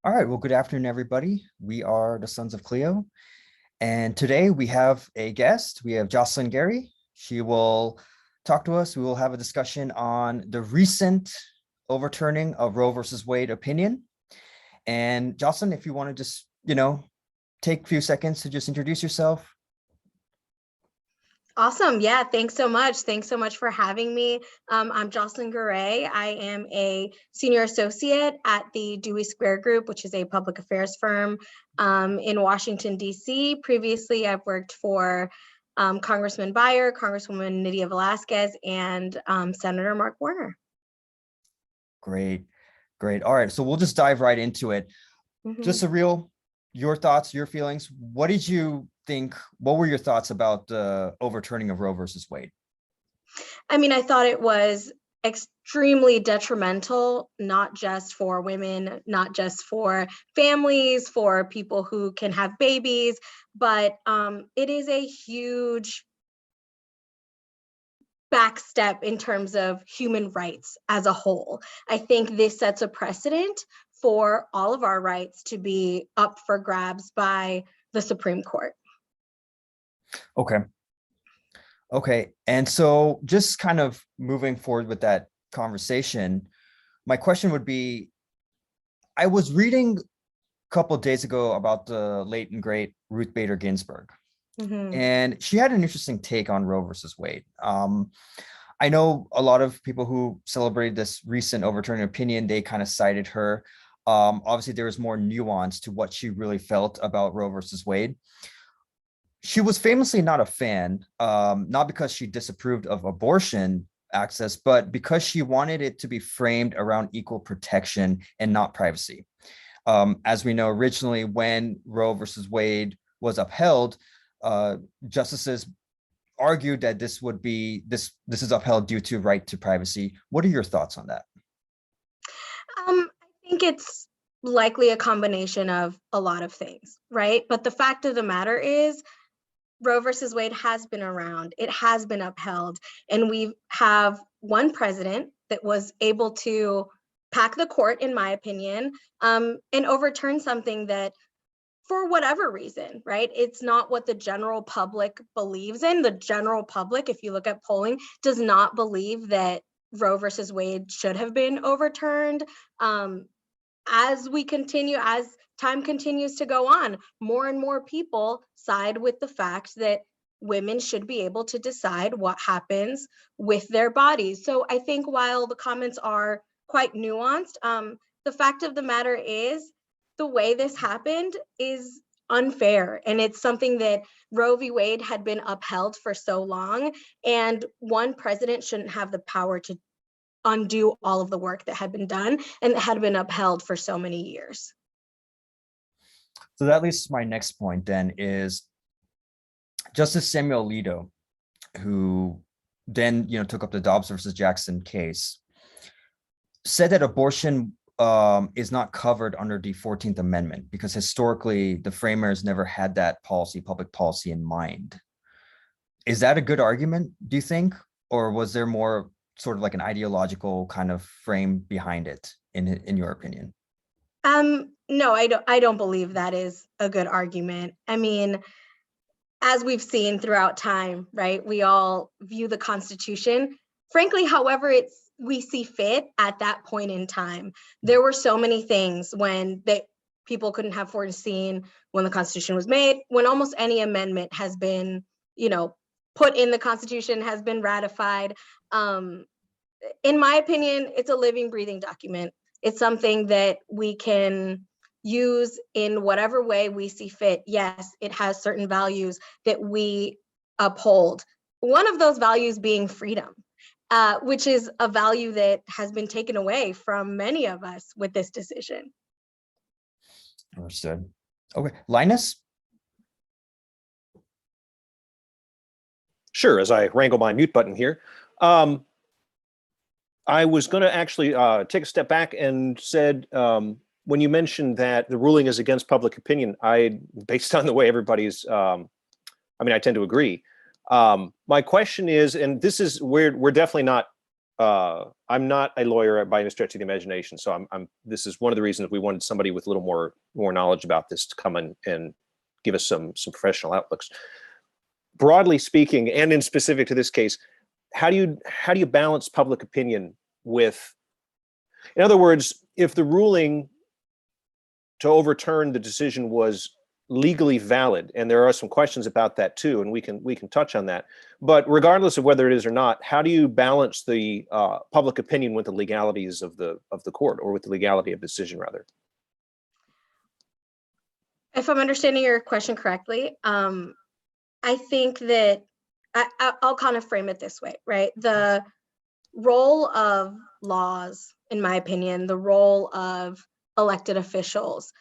All right, well, good afternoon, everybody. We are the Sons of Clio, and today we have a guest. We have Jocelyn Garay. She will talk to us. We will have a discussion on the recent overturning of Roe versus Wade opinion. And Jocelyn, if you want to just, take a few seconds to just introduce yourself. Awesome. Yeah, thanks so much. Thanks so much for having me. I'm Jocelyn Garay. I am a senior associate at the Dewey Square Group, which is a public affairs firm in Washington, D.C. Previously, I've worked for Congressman Beyer, Congresswoman Nydia Velasquez, and Senator Mark Warner. Great, great. All right, so we'll just dive right into it. Just your thoughts, your feelings. What did you think? What were your thoughts about the overturning of Roe versus Wade? I mean, I thought it was extremely detrimental, not just for women, not just for families, for people who can have babies, but it is a huge backstep in terms of human rights as a whole. I think this sets a precedent for all of our rights to be up for grabs by the Supreme Court. Okay. Okay. And so just kind of moving forward with that conversation, my question would be, I was reading a couple of days ago about the late and great Ruth Bader Ginsburg, and she had an interesting take on Roe versus Wade. I know a lot of people who celebrated this recent overturning opinion, they kind of cited her. Obviously, there was more nuance to what she really felt about Roe versus Wade. She was famously not a fan, not because she disapproved of abortion access, but because she wanted it to be framed around equal protection and not privacy. As we know, originally when Roe versus Wade was upheld, justices argued that this is upheld due to right to privacy. What are your thoughts on that? I think it's likely a combination of a lot of things, right? But the fact of the matter is, Roe versus Wade has been around, it has been upheld, and we have one president that was able to pack the court, in my opinion, and overturn something that, for whatever reason, right? It's not what the general public believes in. The general public, if you look at polling, does not believe that Roe versus Wade should have been overturned. As time continues to go on, more and more people side with the fact that women should be able to decide what happens with their bodies. So I think while the comments are quite nuanced, the fact of the matter is the way this happened is unfair. And it's something that Roe v. Wade had been upheld for so long, and one president shouldn't have the power to undo all of the work that had been done and that had been upheld for so many years. So that leads to my next point then is Justice Samuel Alito, who then took up the Dobbs versus Jackson case, said that abortion is not covered under the 14th Amendment because historically the framers never had that public policy in mind. Is that a good argument, do you think? Or was there more sort of like an ideological kind of frame behind it, in your opinion? No, I don't believe that is a good argument. I mean, as we've seen throughout time, right? We all view the Constitution, frankly, however we see fit at that point in time. There were so many things when people couldn't have foreseen when the Constitution was made, when almost any amendment has been, put in the Constitution, has been ratified. In my opinion, it's a living, breathing document. It's something that we can use in whatever way we see fit. Yes, it has certain values that we uphold. One of those values being freedom, which is a value that has been taken away from many of us with this decision. Understood. Okay, Linus? Sure, as I wrangle my mute button here. I was going to actually take a step back and said, when you mentioned that the ruling is against public opinion, based on the way everybody's, I tend to agree. My question is, and this is we're definitely not I'm not a lawyer by any stretch of the imagination, so this is one of the reasons we wanted somebody with a little more knowledge about this to come in and give us some professional outlooks. Broadly speaking, and in specific to this case, how do you balance public opinion with, in other words, if the ruling to overturn the decision was legally valid, and there are some questions about that too, and we can touch on that, but regardless of whether it is or not, how do you balance the public opinion with the legalities of the court, or with the legality of the decision rather? If I'm understanding your question correctly, I think that I'll kind of frame it this way, right? The role of laws, in my opinion, the role of elected officials,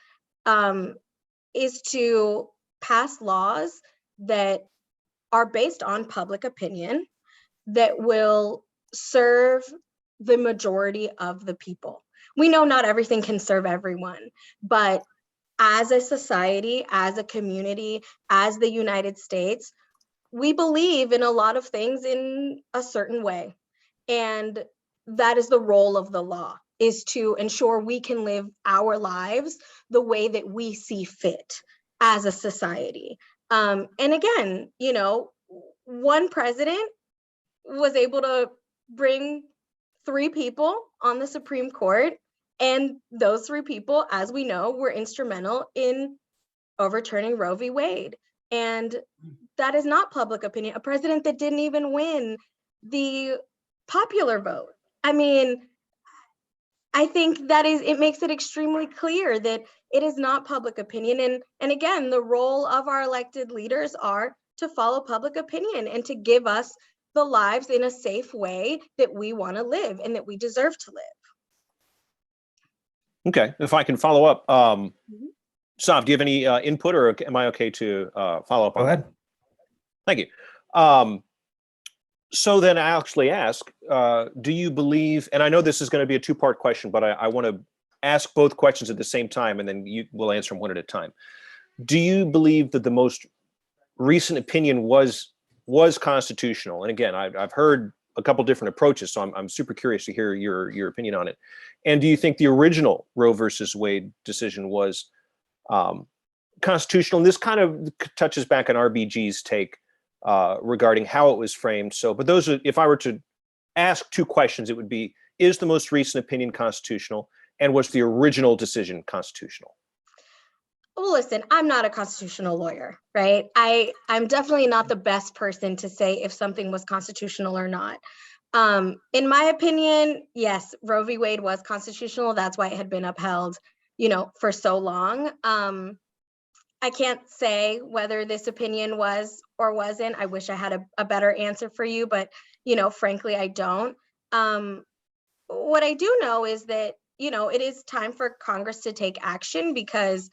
is to pass laws that are based on public opinion that will serve the majority of the people. We know not everything can serve everyone, but as a society, as a community, as the United States, we believe in a lot of things in a certain way. And that is the role of the law, is to ensure we can live our lives the way that we see fit as a society. And again, one president was able to bring 3 people on the Supreme Court, and those 3 people, as we know, were instrumental in overturning Roe v. Wade. And that is not public opinion. A president that didn't even win the popular vote. I mean, I think it makes it extremely clear that it is not public opinion. And again, the role of our elected leaders are to follow public opinion and to give us the lives in a safe way that we want to live and that we deserve to live. Okay, if I can follow up, Sav, do you have any input, or am I okay to follow up on that? Go ahead. Thank you. So then I actually ask, do you believe, and I know this is going to be a 2-part question, but I want to ask both questions at the same time, and then you will answer them one at a time. Do you believe that the most recent opinion was constitutional? And again, I've heard a couple different approaches, so I'm super curious to hear your opinion on it. And do you think the original Roe versus Wade decision was constitutional? And this kind of touches back on RBG's take regarding how it was framed. So, but those are, if I were to ask 2 questions, it would be, is the most recent opinion constitutional, and was the original decision constitutional? Well, listen, I'm not a constitutional lawyer, right? I'm definitely not the best person to say if something was constitutional or not. In my opinion, yes, Roe v. Wade was constitutional. That's why it had been upheld, for so long. I can't say whether this opinion was or wasn't. I wish I had a better answer for you, but, frankly, I don't. What I do know is that, it is time for Congress to take action, because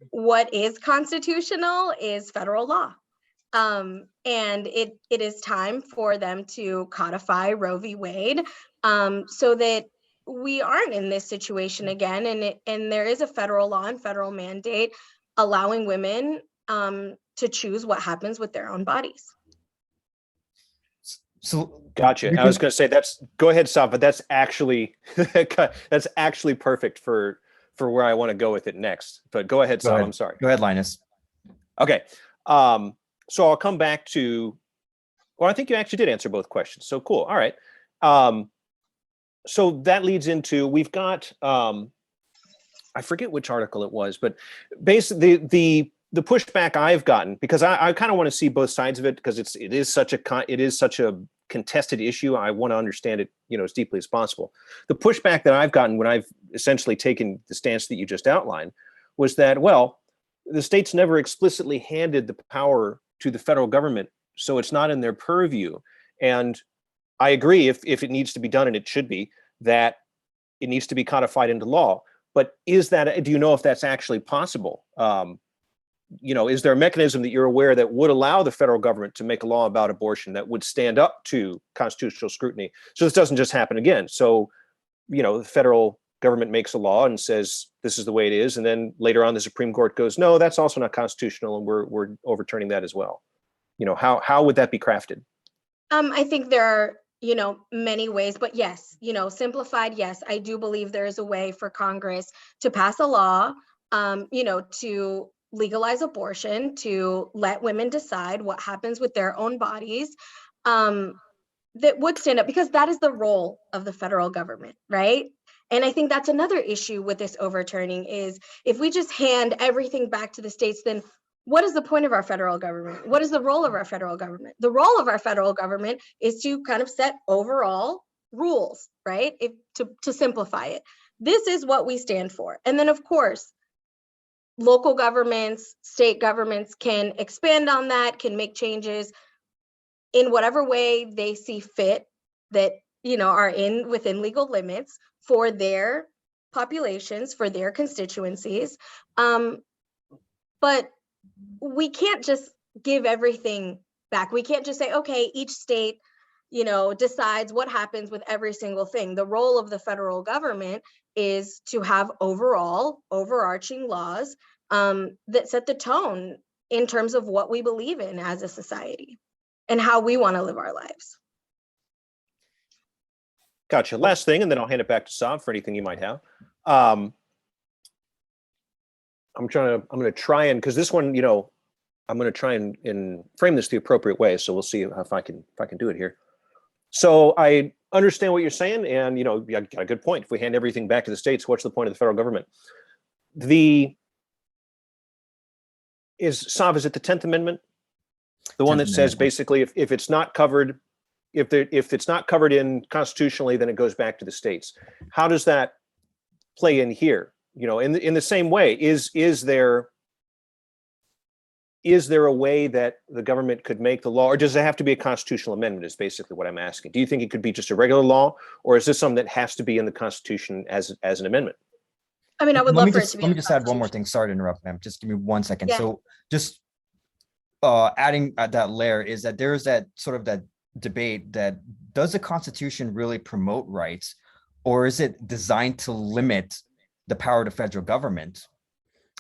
what is constitutional is federal law. And it is time for them to codify Roe v. Wade, so that we aren't in this situation again. And there is a federal law and federal mandate allowing women to choose what happens with their own bodies. So Gotcha. I was going to say go ahead, Sav, but that's actually perfect for where I want to go with it next. But go ahead, Sav. I'm sorry. Go ahead, Linus. Okay. So I'll come back to, well, I think you actually did answer both questions. So cool. All right. So that leads into, we've got, I forget which article it was, but basically the pushback I've gotten, because I kind of want to see both sides of it, because it is such a contested issue. I want to understand it, as deeply as possible. The pushback that I've gotten when I've essentially taken the stance that you just outlined was that, well, the states never explicitly handed the power to the federal government, so it's not in their purview. And I agree, if it needs to be done, and it should be, that it needs to be codified into law. But do you know if that's actually possible? Is there a mechanism that you're aware that would allow the federal government to make a law about abortion that would stand up to constitutional scrutiny, so this doesn't just happen again? So, the federal government makes a law and says this is the way it is, and then later on the Supreme Court goes, no, that's also not constitutional, and we're overturning that as well. How would that be crafted? I think there are many ways, but yes, simplified, yes, I do believe there is a way for Congress to pass a law, to legalize abortion, to let women decide what happens with their own bodies, that would stand up, because that is the role of the federal government, right? And I think that's another issue with this overturning, is if we just hand everything back to the states, then what is the point of our federal government? What is the role of our federal government? The role of our federal government is to kind of set overall rules, right? To simplify it. This is what we stand for. And then, of course, local governments, state governments can expand on that, can make changes in whatever way they see fit, that are within legal limits for their populations, for their constituencies. But we can't just give everything back. We can't just say, okay, each state decides what happens with every single thing. The role of the federal government is to have overarching laws that set the tone in terms of what we believe in as a society and how we want to live our lives. Gotcha. Last thing, and then I'll hand it back to Sav for anything you might have. I'm going to try and, because this one, I'm going to try and frame this the appropriate way. So we'll see if I can do it here. So I understand what you're saying, and you got a good point. If we hand everything back to the states, what's the point of the federal government? Sav, is it the 10th Amendment? The one that says basically if it's not covered, if it's not covered in constitutionally, then it goes back to the states. How does that play in here? In the same way, is there a way that the government could make the law, or does it have to be a constitutional amendment, is basically what I'm asking. Do you think it could be just a regular law, or is this something that has to be in the Constitution as an amendment? I mean, I would love for it to be. Let me just add one more thing. Sorry to interrupt, ma'am. Just give me 1 second. Yeah. So just adding at that layer is that there is that sort of that debate that does the Constitution really promote rights, or is it designed to limit the power of the federal government?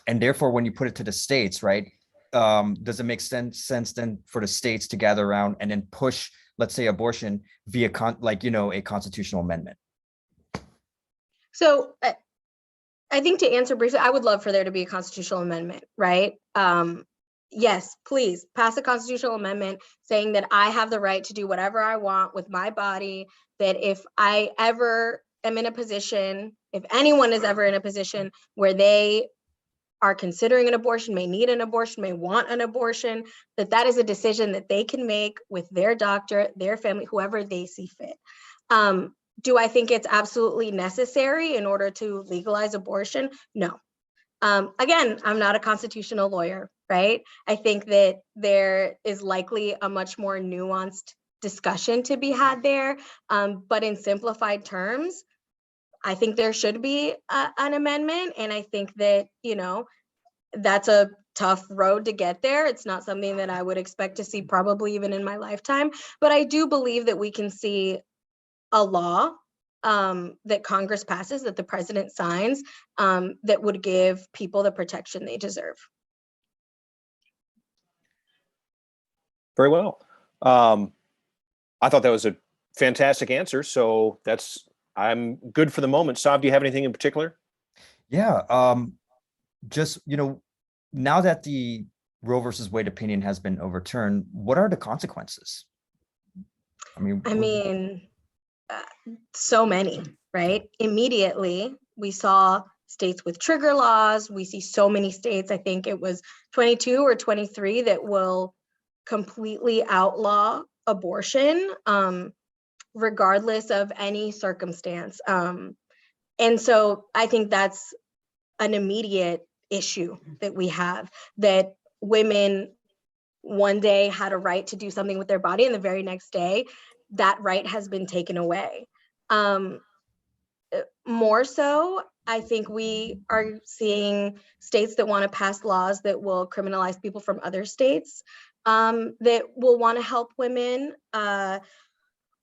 And therefore, when you put it to the states, right, does it make sense then for the states to gather around and then push, let's say, abortion via a constitutional amendment? So I think, to answer briefly, I would love for there to be a constitutional amendment, right? Yes, please pass a constitutional amendment saying that I have the right to do whatever I want with my body, that if I ever am in a position, if anyone is ever in a position where they are considering an abortion, may need an abortion, may want an abortion, that is a decision that they can make with their doctor, their family, whoever they see fit. Do I think it's absolutely necessary in order to legalize abortion? No. Again, I'm not a constitutional lawyer, right? I think that there is likely a much more nuanced discussion to be had there. But in simplified terms, I think there should be an amendment. And I think that, that's a tough road to get there. It's not something that I would expect to see probably even in my lifetime. But I do believe that we can see a law that Congress passes, that the president signs, that would give people the protection they deserve. Very well. I thought that was a fantastic answer. So I'm good for the moment. Sav, do you have anything in particular? Yeah. Just, now that the Roe versus Wade opinion has been overturned, what are the consequences? I mean, so many, right? Immediately, we saw states with trigger laws. We see so many states, I think it was 22 or 23, that will completely outlaw abortion, regardless of any circumstance. And so I think that's an immediate issue that we have, that women one day had a right to do something with their body, and the very next day, that right has been taken away. More so, I think we are seeing states that want to pass laws that will criminalize people from other states, that will want to help women.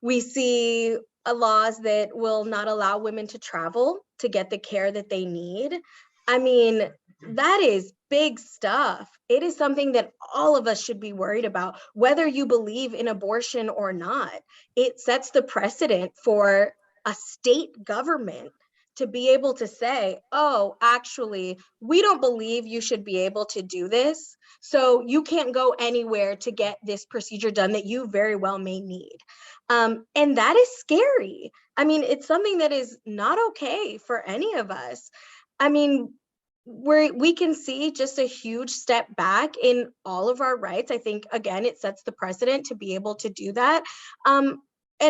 We see laws that will not allow women to travel to get the care that they need. I mean, that is big stuff. It is something that all of us should be worried about, whether you believe in abortion or not. It sets the precedent for a state government to be able to say, oh, actually, we don't believe you should be able to do this. So you can't go anywhere to get this procedure done that you very well may need. And that is scary. I mean, it's something that is not okay for any of us. I mean, we can see just a huge step back in all of our rights. I think, again, it sets the precedent to be able to do that. And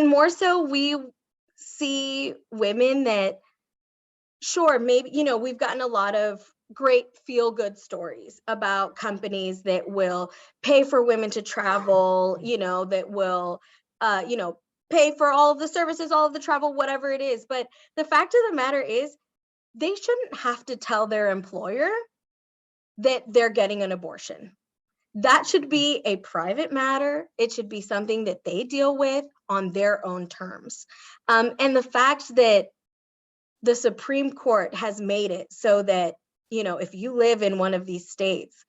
more so, we see women that, sure, maybe, we've gotten a lot of great feel-good stories about companies that will pay for women to travel, that will, pay for all of the services, all of the travel, whatever it is. But the fact of the matter is, they shouldn't have to tell their employer that they're getting an abortion. That should be a private matter. It should be something that they deal with on their own terms. And the fact that the Supreme Court has made it so that, if you live in one of these states,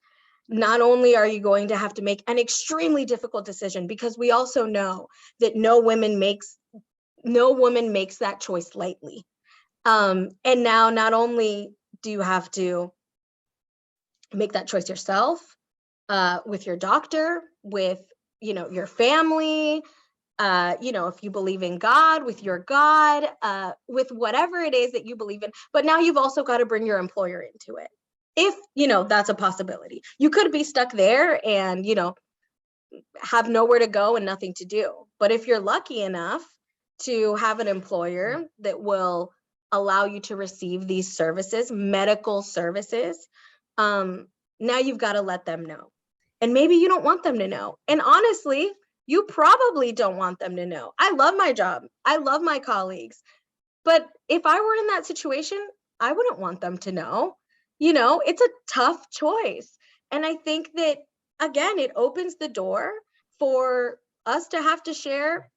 not only are you going to have to make an extremely difficult decision, because we also know that no woman makes that choice lightly. And now not only do you have to make that choice yourself, with your doctor, with, your family, if you believe in God, with your God, with whatever it is that you believe in, but now you've also got to bring your employer into it. If, that's a possibility. You could be stuck there and, have nowhere to go and nothing to do. But if you're lucky enough to have an employer that will allow you to receive these services, medical services, now you've got to let them know. And maybe you don't want them to know. And honestly, you probably don't want them to know. I love my job. I love my colleagues. But if I were in that situation, I wouldn't want them to know. It's a tough choice. And I think that, again, it opens the door for us to have to share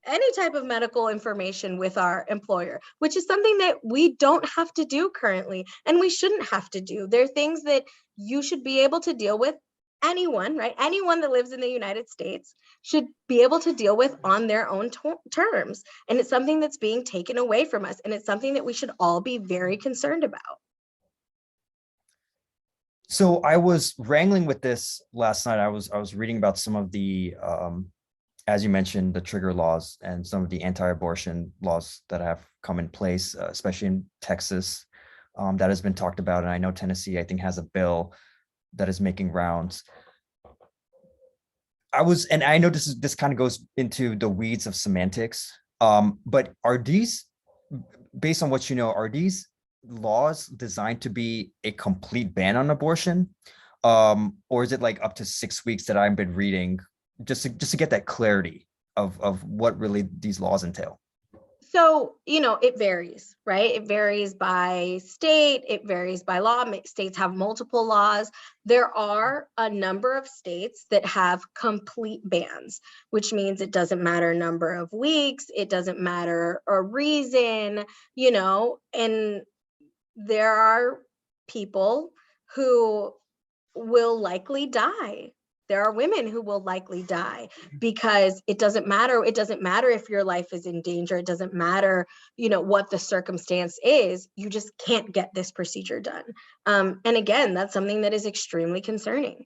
any type of medical information with our employer, which is something that we don't have to do currently, and we shouldn't have to do. There are things that you should be able to deal with. Anyone, right? Anyone that lives in the United States should be able to deal with on their own terms. And it's something that's being taken away from us. And it's something that we should all be very concerned about. So I was wrangling with this last night. I was reading about some of the, as you mentioned, the trigger laws and some of the anti-abortion laws that have come in place, especially in Texas, that has been talked about. And I know Tennessee, I think, has a bill that is making rounds. And I know this kind of goes into the weeds of semantics, but are these, based on what you know, are these laws designed to be a complete ban on abortion? Or is it like up to 6 weeks that I've been reading, just to get that clarity of what really these laws entail? So, it varies, right? It varies by state, it varies by law. States have multiple laws. There are a number of states that have complete bans, which means it doesn't matter number of weeks, it doesn't matter a reason, and there are people who will likely die. There are women who will likely die because it doesn't matter. It doesn't matter if your life is in danger. It doesn't matter, what the circumstance is. You just can't get this procedure done. And again, that's something that is extremely concerning.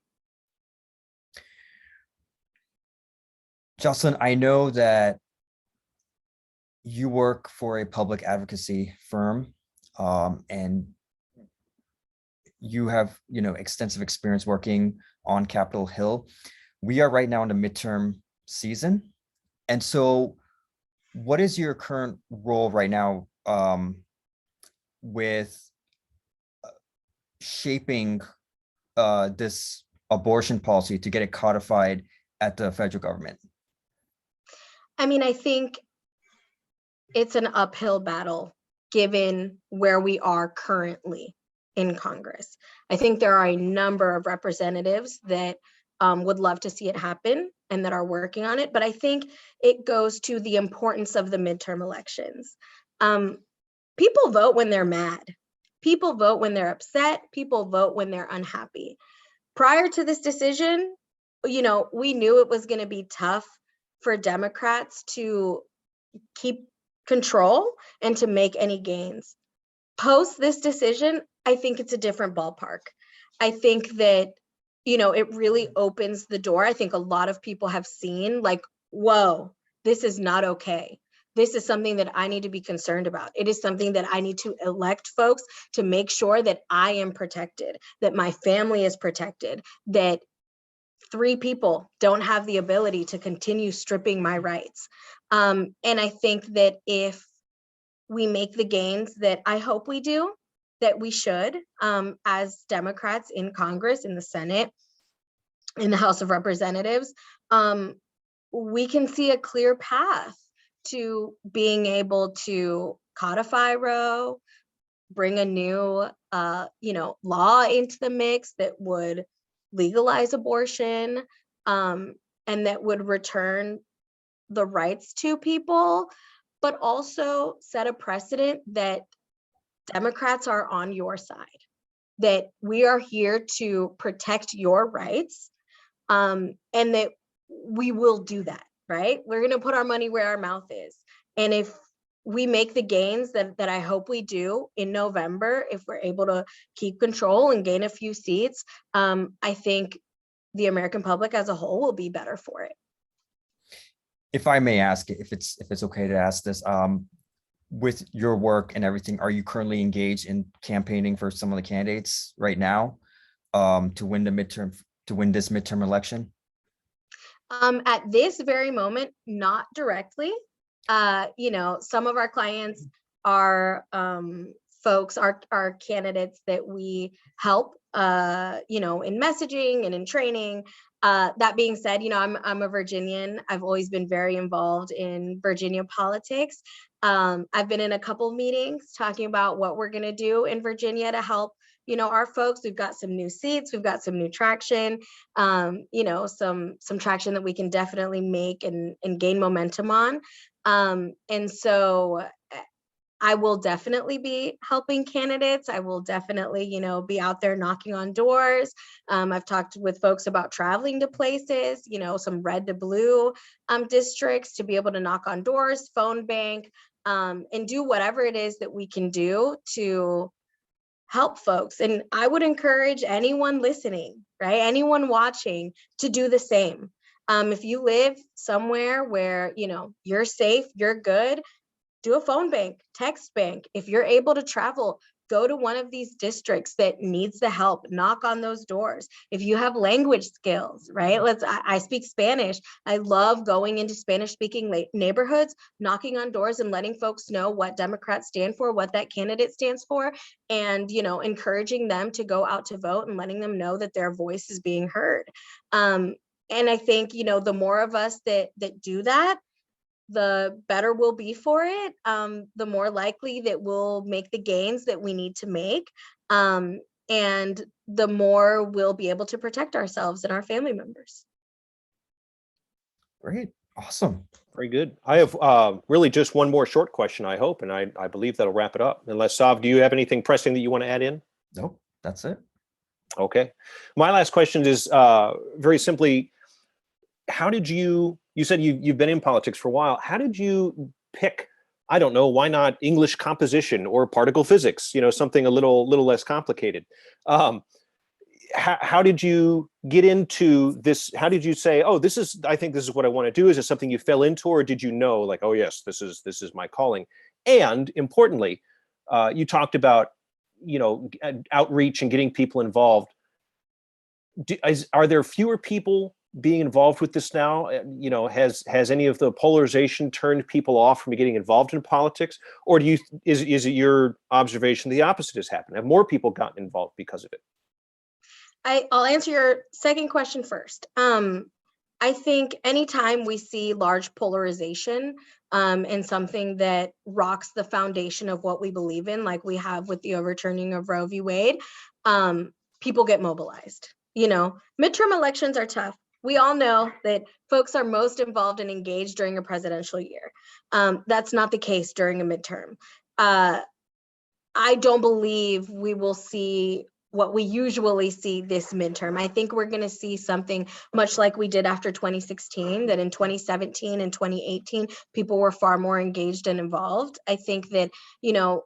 Jocelyn, I know that you work for a public advocacy firm, and you have, extensive experience working on Capitol Hill. We are right now in the midterm season. And so what is your current role right now, with shaping this abortion policy to get it codified at the federal government? I mean, I think it's an uphill battle given where we are currently in Congress. I think there are a number of representatives that would love to see it happen and that are working on it, but I think it goes to the importance of the midterm elections. People vote when they're mad. People vote when they're upset. People vote when they're unhappy. Prior to this decision, you know, we knew it was going to be tough for Democrats to keep control and to make any gains. Post this decision, I think it's a different ballpark. I think that, you know, it really opens the door. I think a lot of people have seen like, whoa, this is not okay. This is something that I need to be concerned about. It is something that I need to elect folks to make sure that I am protected, that my family is protected, that 3 people don't have the ability to continue stripping my rights. And I think that if we make the gains that I hope we do, that we should, as Democrats in Congress, in the Senate, in the House of Representatives, we can see a clear path to being able to codify Roe, bring a new, you know, law into the mix that would legalize abortion, and that would return the rights to people, but also set a precedent that Democrats are on your side, that we are here to protect your rights, and that we will do that, right? We're going to put our money where our mouth is. And if we make the gains that I hope we do in November, if we're able to keep control and gain a few seats, I think the American public as a whole will be better for it. If I may ask, if it's okay to ask this, with your work and everything, are you currently engaged in campaigning for some of the candidates right now, to win this midterm election? At this very moment, not directly. You know, some of our clients are folks, are candidates that we help, you know, in messaging and in training. That being said, you know, I'm a Virginian. I've always been very involved in Virginia politics. I've been in a couple of meetings talking about what we're going to do in Virginia to help, you know, our folks. We've got some new seats, we've got some new traction, you know, some traction that we can definitely make and gain momentum on. And so I will definitely be helping candidates. I will definitely, you know, be out there knocking on doors. I've talked with folks about traveling to places, you know, some red to blue districts, to be able to knock on doors, phone bank, and do whatever it is that we can do to help folks. And I would encourage anyone listening, right, anyone watching, to do the same. If you live somewhere where, you know, you're safe, you're good, do a phone bank, text bank. If you're able to travel, go to one of these districts that needs the help, knock on those doors. If you have language skills, right? I speak Spanish. I love going into Spanish speaking neighborhoods, knocking on doors and letting folks know what Democrats stand for, what that candidate stands for, and, you know, encouraging them to go out to vote and letting them know that their voice is being heard. And I think, you know, the more of us that do that, the better we'll be for it, the more likely that we'll make the gains that we need to make, and the more we'll be able to protect ourselves and our family members. Great, awesome. Very good. I have really just one more short question, I hope, and I believe that'll wrap it up. Unless, Sav, do you have anything pressing that you want to add in? Nope, that's it. Okay. My last question is very simply, how did you said you've been in politics for a while. How did you pick, I don't know, why not English composition or particle physics, you know, something a little less complicated? How did you get into this? How did you say, oh, I think this is what I want to do? Is it something you fell into, or did you know, like, oh yes, this is my calling? And importantly, you talked about, you know, outreach and getting people involved. Are there fewer people being involved with this now? You know, has any of the polarization turned people off from getting involved in politics, or is it your observation the opposite has happened? Have more people gotten involved because of it? I'll answer your second question first. I think anytime we see large polarization and something that rocks the foundation of what we believe in, like we have with the overturning of Roe v. Wade, people get mobilized. You know, midterm elections are tough. We all know that folks are most involved and engaged during a presidential year. That's not the case during a midterm. I I don't believe we will see what we usually see this midterm. I think we're going to see something much like we did after 2016, that in 2017 and 2018, people were far more engaged and involved. I think that,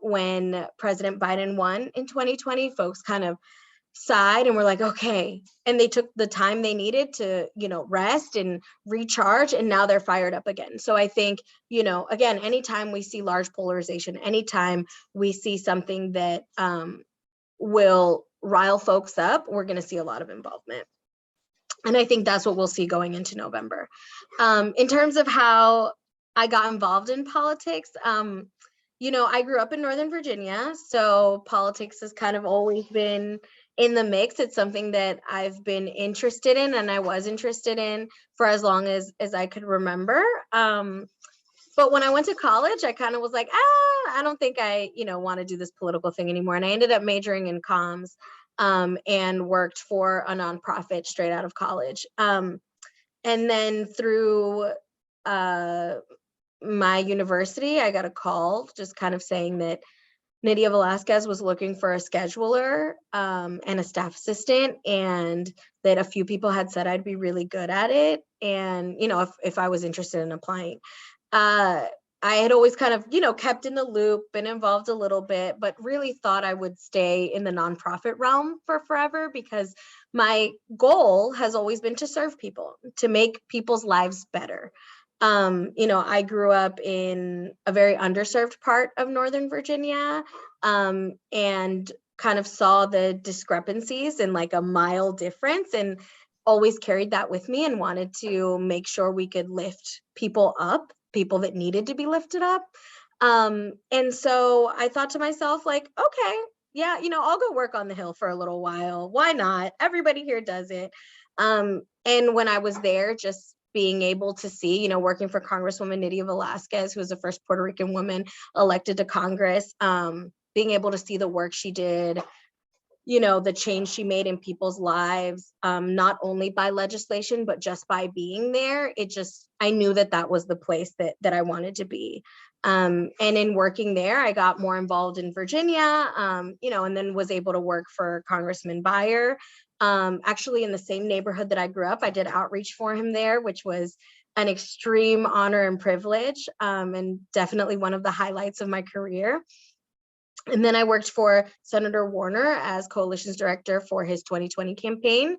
when President Biden won in 2020, folks kind of sighed and were like, okay. And they took the time they needed to, rest and recharge. And now they're fired up again. So I think, again, anytime we see large polarization, anytime we see something that will rile folks up, we're going to see a lot of involvement. And I think that's what we'll see going into November. In terms of how I got involved in politics, I grew up in Northern Virginia, so politics has kind of always been in the mix. It's something that I've been interested in, and I was interested in for as long as I could remember. But when I went to college, I kind of was like, I don't think I, want to do this political thing anymore. And I ended up majoring in comms, and worked for a nonprofit straight out of college. And then through my university, I got a call just kind of saying that Nydia Velasquez was looking for a scheduler and a staff assistant, and that a few people had said I'd be really good at it. And, if I was interested in applying. I had always kind of, kept in the loop, been involved a little bit, but really thought I would stay in the nonprofit realm for forever, because my goal has always been to serve people, to make people's lives better. I grew up in a very underserved part of Northern Virginia, and kind of saw the discrepancies in like a mile difference, and always carried that with me and wanted to make sure we could lift people up, people that needed to be lifted up. And so I thought to myself, like, okay, yeah, I'll go work on the Hill for a little while. Why not? Everybody here does it. And when I was there, just being able to see, working for Congresswoman Nydia Velasquez, who was the first Puerto Rican woman elected to Congress, being able to see the work she did, the change she made in people's lives, not only by legislation, but just by being there. I knew that was the place that I wanted to be. And in working there, I got more involved in Virginia, and then was able to work for Congressman Beyer. Actually, in the same neighborhood that I grew up, I did outreach for him there, which was an extreme honor and privilege, and definitely one of the highlights of my career. And then I worked for Senator Warner as coalitions director for his 2020 campaign,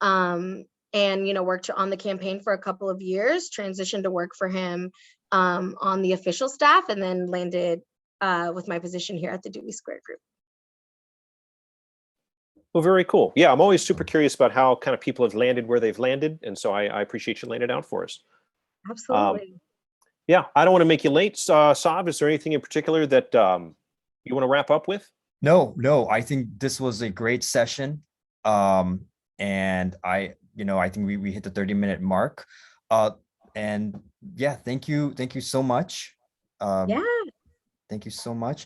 and worked on the campaign for a couple of years, transitioned to work for him on the official staff, and then landed with my position here at the Dewey Square Group. Well, very cool. Yeah, I'm always super curious about how kind of people have landed where they've landed. And so I appreciate you laying it out for us. Absolutely. Yeah, I don't want to make you late. Sav, is there anything in particular that you want to wrap up with? No, I think this was a great session. And I think we hit the 30-minute mark. And yeah, thank you so much. Yeah. Thank you so much.